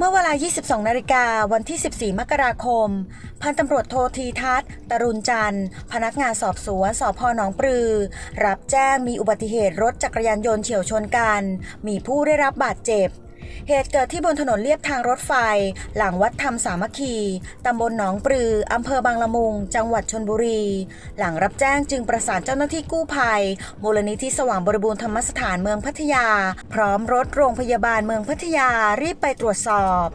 มื่อเวลา 22 นาฬิกาวันที่ 14 มกราคม พันตำรวจโทธีทัศน์ ตรุณจันทร์ พนักงานสอบสวนสพ.หนองปลือ รับแจ้งมีอุบัติเหตุรถจักรยานยนต์เฉี่ยวชนกัน มีผู้ได้รับบาดเจ็บ เหตุเกิดที่บนถนนเลียบทางรถไฟ หลังวัดธรรมสามัคคี ตำบลหนองปลือ อำเภอบางละมุง จังหวัดชลบุรี หลังรับแจ้งจึงประสานเจ้าหน้าที่กู้ภัย มูลนิธิสว่างบริบูรณ์ธรรมสถานเมืองพัทยา พร้อมรถโรงพยาบาลเมืองพัทยารีบไปตรวจสอบ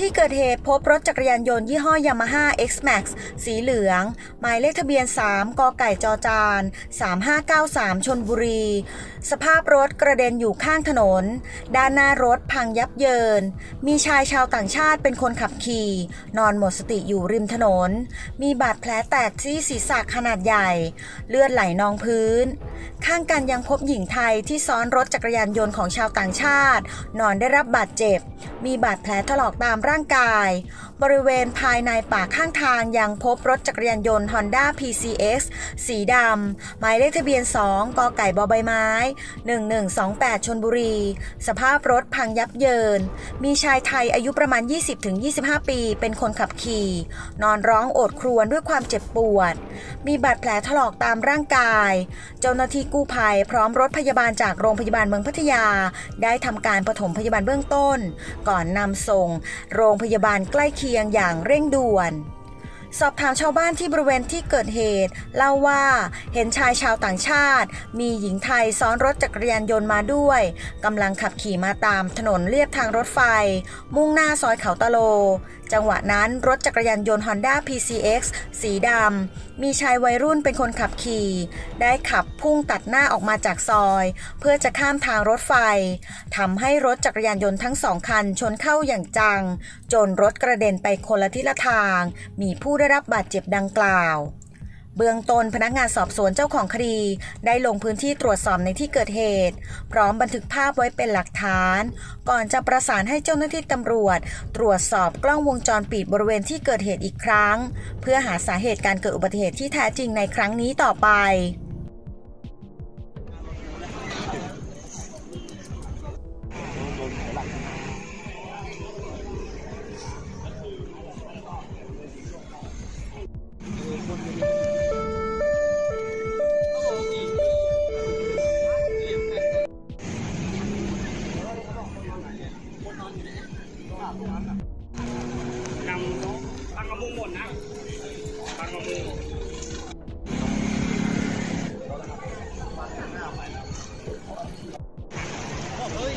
ที่เกิดเหตุพบรถจักรยานยนต์ยี่ห้อยามาฮ่า X-Max สีเหลืองหมายเลขทะเบียน3กไก่จจาน3593ชลบุรีสภาพรถกระเด็นอยู่ข้างถนนด้านหน้ารถพังยับเยินมีชายชาวต่างชาติเป็นคนขับขี่นอนหมดสติอยู่ริมถนนมีบาดแผลแตกที่ศีรษะขนาดใหญ่เลือดไหลนองพื้นข้างกันยังพบหญิงไทยที่ซ้อนรถจักรยานยนต์ของชาวต่างชาตินอนได้รับบาดเจ็บมีบาดแผลถลอกตามร่างกายบริเวณภายในป่าข้างทางยังพบรถจักรยานยนต์ Honda PCX สีดำหมายเลขทะเบียน2กไก่บใบไม้1128ชลบุรีสภาพรถพังยับเยินมีชายไทยอายุประมาณ 20-25 ปีเป็นคนขับขี่นอนร้องโอดครวญด้วยความเจ็บปวดมีบาดแผลถลอกตามร่างกายเจ้าหน้าที่กู้ภัยพร้อมรถพยาบาลจากโรงพยาบาลเมืองพัทยาได้ทำการปฐมพยาบาลเบื้องต้นก่อนนำส่งโรงพยาบาลใกล้เคียงอย่างเร่งด่วนสอบถามชาวบ้านที่บริเวณที่เกิดเหตุเล่าว่าเห็นชายชาวต่างชาติมีหญิงไทยซ้อนรถจักรยานยนต์มาด้วยกำลังขับขี่มาตามถนนเลียบทางรถไฟมุ่งหน้าซอยเขาตะโลจังหวะนั้นรถจักรยานยนต์ Honda PCX สีดำมีชายวัยรุ่นเป็นคนขับขี่ได้ขับพุ่งตัดหน้าออกมาจากซอยเพื่อจะข้ามทางรถไฟทำให้รถจักรยานยนต์ทั้งสองคันชนเข้าอย่างจังจนรถกระเด็นไปคนละทิศละทางมีผู้ได้รับบาดเจ็บดังกล่าวเบื้องต้นพนักงานสอบสวนเจ้าของคดีได้ลงพื้นที่ตรวจสอบในที่เกิดเหตุพร้อมบันทึกภาพไว้เป็นหลักฐานก่อนจะประสานให้เจ้าหน้าที่ตำรวจตรวจสอบกล้องวงจรปิดบริเวณที่เกิดเหตุอีกครั้งเพื่อหาสาเหตุการเกิดอุบัติเหตุที่แท้จริงในครั้งนี้ต่อไปนำปังกระมุงหมดนะปังกระมุงเฮ้ย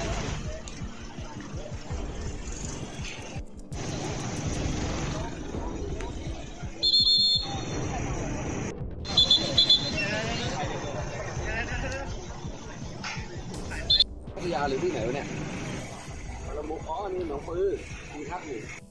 พัทยาหรือที่ไหนวะเนี่ยละมุกอ๋อนี่หนองปลือที่ทับอยู่